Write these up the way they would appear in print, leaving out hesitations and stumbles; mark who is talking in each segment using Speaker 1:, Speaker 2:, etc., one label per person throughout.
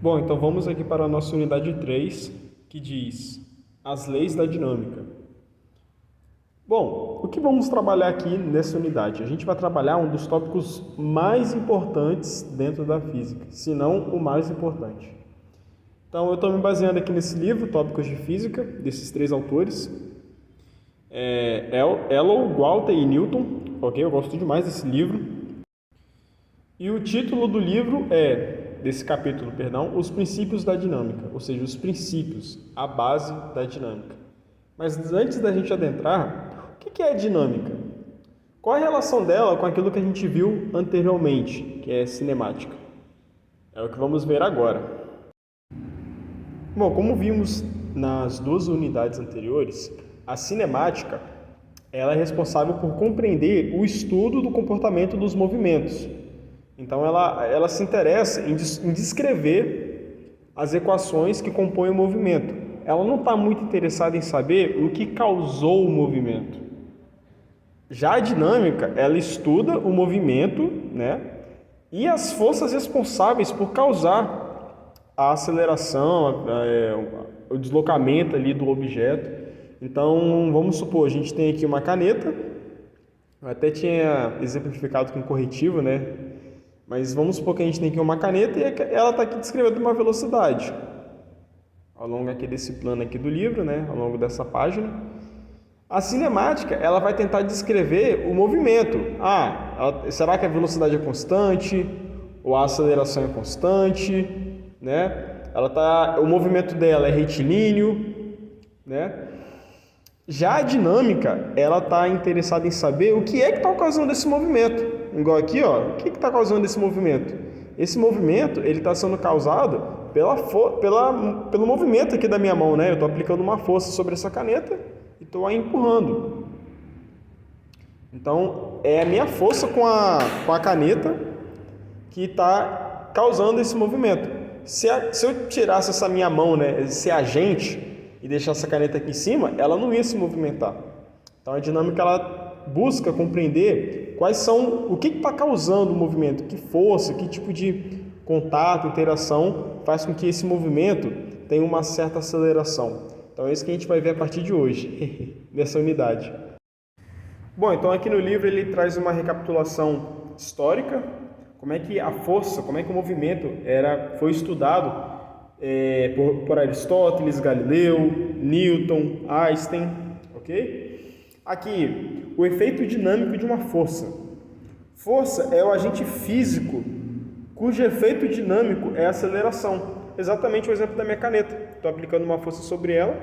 Speaker 1: Bom, então vamos aqui para a nossa unidade 3, que diz as leis da dinâmica. Bom, o que vamos trabalhar aqui nessa unidade? A gente vai trabalhar um dos tópicos mais importantes dentro da física, se não o mais importante. Então, eu estou me baseando aqui nesse livro, Tópicos de Física, desses três autores, Ellow, Gualter e Newton, ok? Eu gosto demais desse livro. E o título do livro desse capítulo, perdão, Os Princípios da Dinâmica, ou seja, os princípios, a base da dinâmica. Mas antes da gente adentrar, o que é a dinâmica? Qual a relação dela com aquilo que a gente viu anteriormente, que é cinemática? É o que vamos ver agora. Bom, como vimos nas duas unidades anteriores, a cinemática ela é responsável por compreender o estudo do comportamento dos movimentos. Então, ela se interessa em descrever as equações que compõem o movimento. Ela não está muito interessada em saber o que causou o movimento. Já a dinâmica, ela estuda o movimento, né, e as forças responsáveis por causar a aceleração, o deslocamento ali do objeto. Então, vamos supor, a gente tem aqui uma caneta, eu até tinha exemplificado com corretivo, né? Mas vamos supor que a gente tem aqui uma caneta e ela está aqui descrevendo uma velocidade. Ao longo aqui desse plano aqui do livro, né? Ao longo dessa página. A cinemática, ela vai tentar descrever o movimento. Será que a velocidade é constante? Ou a aceleração é constante? Né? O movimento dela é retilíneo, né? Já a dinâmica, ela está interessada em saber o que é que está causando esse movimento. Igual aqui, ó, o que está causando esse movimento? Esse movimento, ele está sendo causado pelo movimento aqui da minha mão, né? Eu estou aplicando uma força sobre essa caneta e estou a empurrando. Então, é a minha força com a caneta que está causando esse movimento. Se eu tirasse essa minha mão, né, esse agente, e deixasse a caneta aqui em cima, ela não ia se movimentar. Então, a dinâmica ela busca compreender o que está causando o movimento, que força, que tipo de contato, interação faz com que esse movimento tenha uma certa aceleração. Então, é isso que a gente vai ver a partir de hoje, nessa unidade. Bom, então aqui no livro ele traz uma recapitulação histórica, como é que a força, como é que o movimento foi estudado por Aristóteles, Galileu, Newton, Einstein, ok? Aqui, o efeito dinâmico de uma força. Força é o agente físico cujo efeito dinâmico é a aceleração. Exatamente o exemplo da minha caneta. Estou aplicando uma força sobre ela,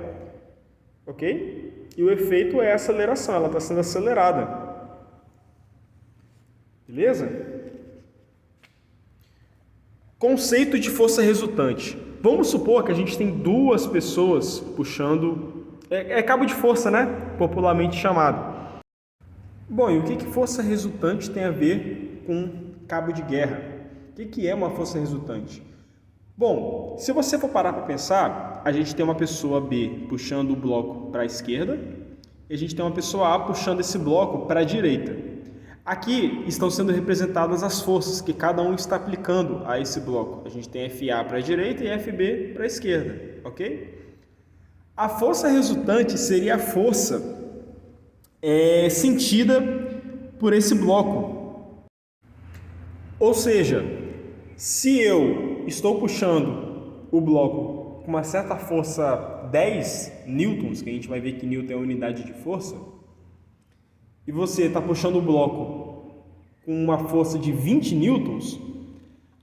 Speaker 1: ok? E o efeito é a aceleração, ela está sendo acelerada. Beleza? Conceito de força resultante. Vamos supor que a gente tem duas pessoas puxando... cabo de força, né? Popularmente chamado. Bom, e o que força resultante tem a ver com cabo de guerra? O que é uma força resultante? Bom, se você for parar para pensar, a gente tem uma pessoa B puxando o bloco para a esquerda e a gente tem uma pessoa A puxando esse bloco para a direita. Aqui estão sendo representadas as forças que cada um está aplicando a esse bloco. A gente tem FA para a direita e FB para a esquerda, ok? A força resultante seria a força sentida por esse bloco. Ou seja, se eu estou puxando o bloco com uma certa força 10 newtons, que a gente vai ver que newton é a unidade de força, e você está puxando o bloco com uma força de 20 newtons,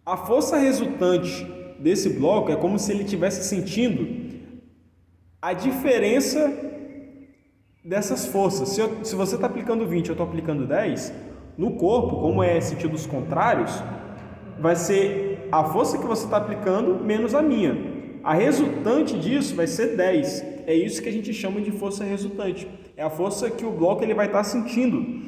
Speaker 1: a força resultante desse bloco é como se ele estivesse sentindo a diferença dessas forças. Se você está aplicando 20 e eu estou aplicando 10, no corpo, como é sentidos contrários, vai ser a força que você está aplicando menos a minha. A resultante disso vai ser 10. É isso que a gente chama de força resultante. É a força que o bloco ele vai estar sentindo,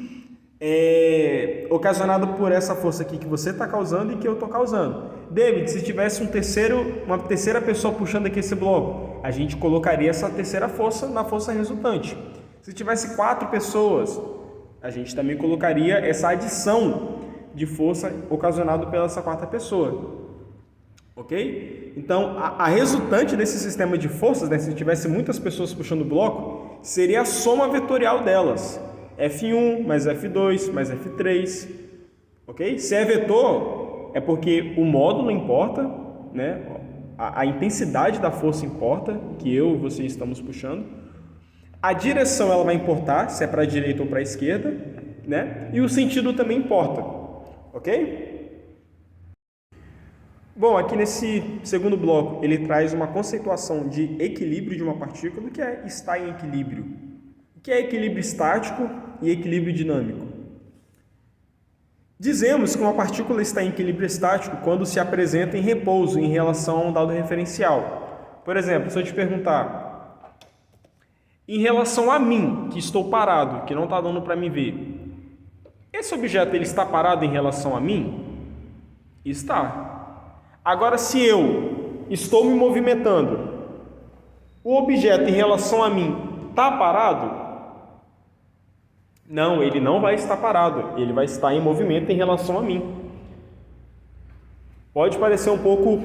Speaker 1: ocasionada por essa força aqui que você está causando e que eu estou causando. David, se tivesse uma terceira pessoa puxando aqui esse bloco, a gente colocaria essa terceira força na força resultante. Se tivesse 4 pessoas, a gente também colocaria essa adição de força ocasionada pela essa quarta pessoa. ok? Então, a resultante desse sistema de forças, né, se tivesse muitas pessoas puxando o bloco, seria a soma vetorial delas. F1 mais F2 mais F3, ok? Se é vetor, é porque o módulo importa, né? A intensidade da força importa, que eu e você estamos puxando. A direção ela vai importar, se é para a direita ou para a esquerda, né? E o sentido também importa, ok? Bom, aqui nesse segundo bloco, ele traz uma conceituação de equilíbrio de uma partícula, que é estar em equilíbrio. O que é equilíbrio estático e equilíbrio dinâmico? Dizemos que uma partícula está em equilíbrio estático quando se apresenta em repouso em relação a um dado referencial. Por exemplo, se eu te perguntar, em relação a mim, que estou parado, que não está dando para me ver, esse objeto ele está parado em relação a mim? Está. Agora, se eu estou me movimentando, o objeto em relação a mim está parado? Não, ele não vai estar parado, ele vai estar em movimento em relação a mim. Pode parecer um pouco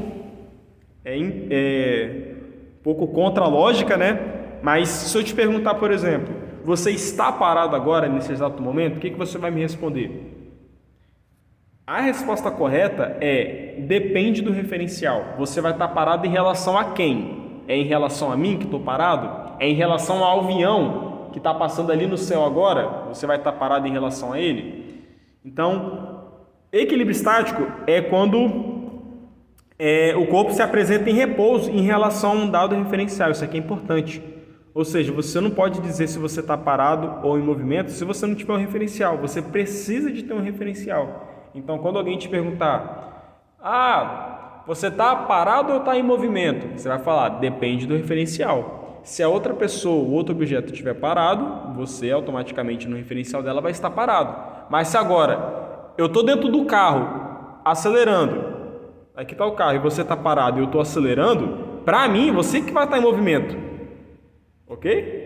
Speaker 1: contra a lógica, né? Mas se eu te perguntar, por exemplo, você está parado agora, nesse exato momento, o que você vai me responder? A resposta correta é depende do referencial. Você vai estar parado em relação a quem? É em relação a mim que estou parado? É em relação ao avião que está passando ali no céu agora? Você vai estar parado em relação a ele? Então, equilíbrio estático é quando o corpo se apresenta em repouso em relação a um dado referencial. Isso aqui é importante. Ou seja, você não pode dizer se você está parado ou em movimento se você não tiver um referencial. Você precisa de ter um referencial. Então, quando alguém te perguntar, você está parado ou está em movimento? Você vai falar, depende do referencial. Se a outra pessoa, o outro objeto estiver parado, você automaticamente no referencial dela vai estar parado. Mas se agora eu estou dentro do carro, acelerando, aqui está o carro e você está parado e eu estou acelerando, para mim, você que vai estar em movimento. Ok?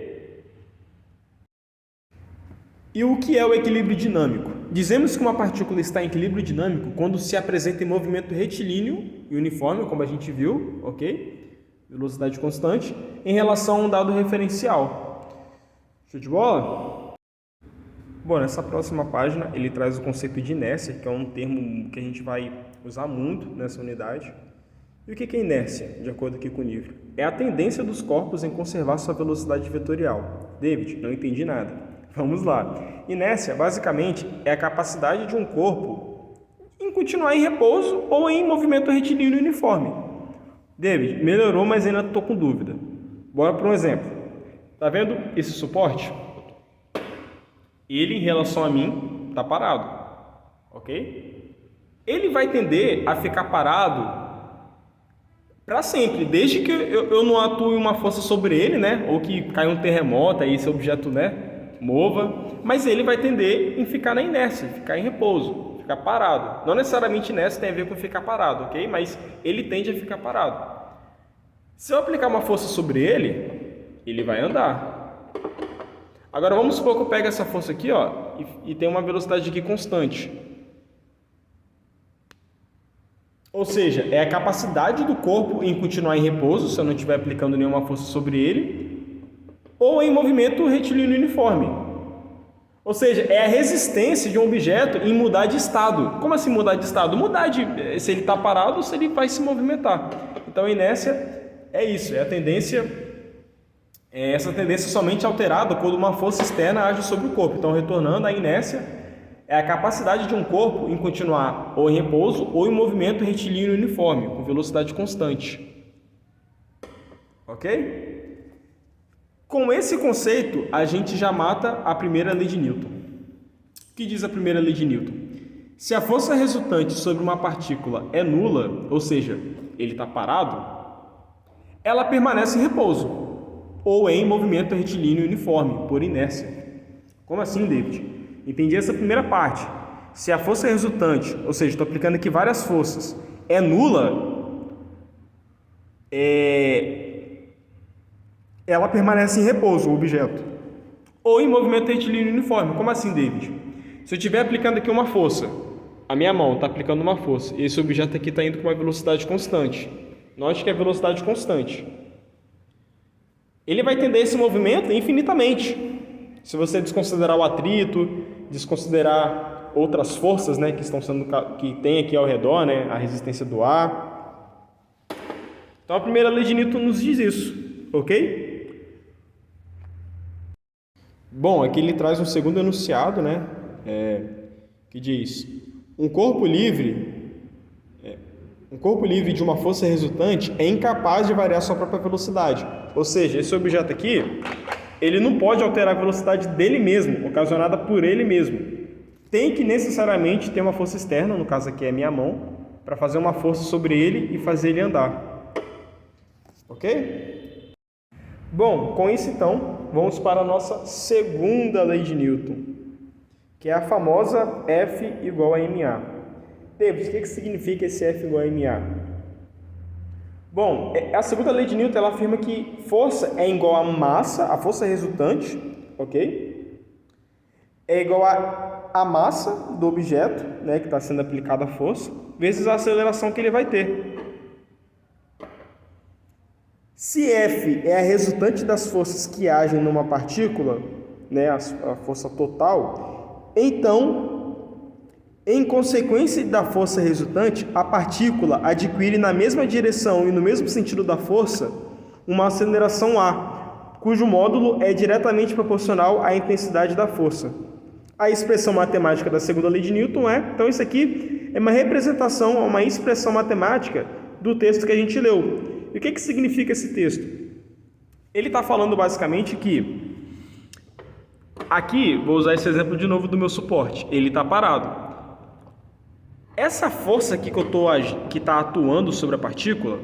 Speaker 1: E o que é o equilíbrio dinâmico? Dizemos que uma partícula está em equilíbrio dinâmico quando se apresenta em movimento retilíneo e uniforme, como a gente viu, ok? Velocidade constante, em relação a um dado referencial. Show de bola? Bom, nessa próxima página ele traz o conceito de inércia, que é um termo que a gente vai usar muito nessa unidade. E o que é inércia, de acordo aqui com o livro? É a tendência dos corpos em conservar sua velocidade vetorial. David, não entendi nada. Vamos lá. Inércia, basicamente, é a capacidade de um corpo em continuar em repouso ou em movimento retilíneo uniforme. David, melhorou, mas ainda estou com dúvida. Bora para um exemplo. Tá vendo esse suporte? Ele, em relação a mim, está parado. Ok? Ele vai tender a ficar parado para sempre, desde que eu não atue uma força sobre ele, né? Ou que caia um terremoto, aí esse objeto, né? Mova, mas ele vai tender em ficar na inércia, ficar em repouso, ficar parado. Não necessariamente inércia tem a ver com ficar parado, ok? Mas ele tende a ficar parado. Se eu aplicar uma força sobre ele, ele vai andar. Agora vamos supor que eu pego essa força aqui, ó, e tem uma velocidade aqui constante. Ou seja, é a capacidade do corpo em continuar em repouso, se eu não estiver aplicando nenhuma força sobre ele, ou em movimento retilíneo uniforme. Ou seja, é a resistência de um objeto em mudar de estado. Como assim mudar de estado? Mudar de se ele está parado ou se ele vai se movimentar. Então, a inércia é isso, é a tendência, essa tendência somente alterada quando uma força externa age sobre o corpo. Então, retornando, a inércia é a capacidade de um corpo em continuar ou em repouso ou em movimento retilíneo uniforme, com velocidade constante. Ok? Com esse conceito, a gente já mata a primeira lei de Newton. O que diz a primeira lei de Newton? Se a força resultante sobre uma partícula é nula, ou seja, ele está parado, ela permanece em repouso, ou em movimento retilíneo uniforme, por inércia. Como assim, David? Entendi essa primeira parte. Se a força resultante, ou seja, estou aplicando aqui várias forças, é nula, ela permanece em repouso, o objeto, ou em movimento retilíneo uniforme. Como assim, David? Se eu estiver aplicando aqui uma força, a minha mão está aplicando uma força e esse objeto aqui está indo com uma velocidade constante. Note que é velocidade constante. Ele vai tender esse movimento infinitamente. Se você desconsiderar o atrito, desconsiderar outras forças, né, que tem aqui ao redor, né, a resistência do ar. Então a primeira lei de Newton nos diz isso, ok? Bom, aqui ele traz um segundo enunciado, né, que diz: um corpo livre de uma força resultante é incapaz de variar sua própria velocidade. Ou seja, esse objeto aqui, ele não pode alterar a velocidade dele mesmo, ocasionada por ele mesmo. Tem que necessariamente ter uma força externa, no caso aqui é minha mão, para fazer uma força sobre ele e fazer ele andar. Ok? Bom, com isso então, vamos para a nossa segunda lei de Newton, que é a famosa F igual a ma. Davis, o que significa esse F igual a ma? Bom, a segunda lei de Newton ela afirma que força é igual a massa, a força resultante, ok? É igual a massa do objeto, né, que está sendo aplicada a força, vezes a aceleração que ele vai ter. Se F é a resultante das forças que agem numa partícula, né, a força total, então, em consequência da força resultante, a partícula adquire na mesma direção e no mesmo sentido da força uma aceleração A, cujo módulo é diretamente proporcional à intensidade da força. A expressão matemática da segunda lei de Newton então isso aqui é uma representação, uma expressão matemática do texto que a gente leu. E o que significa esse texto? Ele está falando basicamente que, aqui, vou usar esse exemplo de novo do meu suporte, ele está parado. Essa força aqui que está atuando sobre a partícula,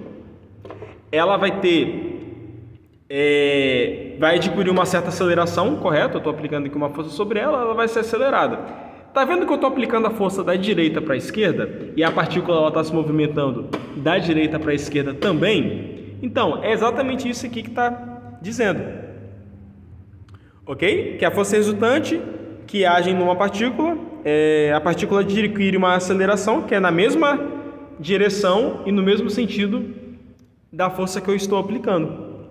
Speaker 1: ela vai adquirir uma certa aceleração, correto? Eu estou aplicando aqui uma força sobre ela, ela vai ser acelerada. Está vendo que eu estou aplicando a força da direita para a esquerda e a partícula está se movimentando da direita para a esquerda também? Então, é exatamente isso aqui que está dizendo. Ok? Que a força resultante que age numa partícula, a partícula adquire uma aceleração que é na mesma direção e no mesmo sentido da força que eu estou aplicando.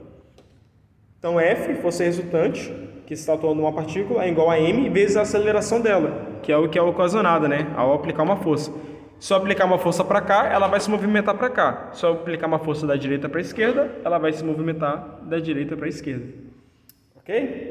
Speaker 1: Então, F, força resultante, que está atuando numa partícula, é igual a m vezes a aceleração dela, que é o que é ocasionada, né, ao aplicar uma força. Se eu aplicar uma força para cá, ela vai se movimentar para cá. Se eu aplicar uma força da direita para a esquerda, ela vai se movimentar da direita para a esquerda. Ok?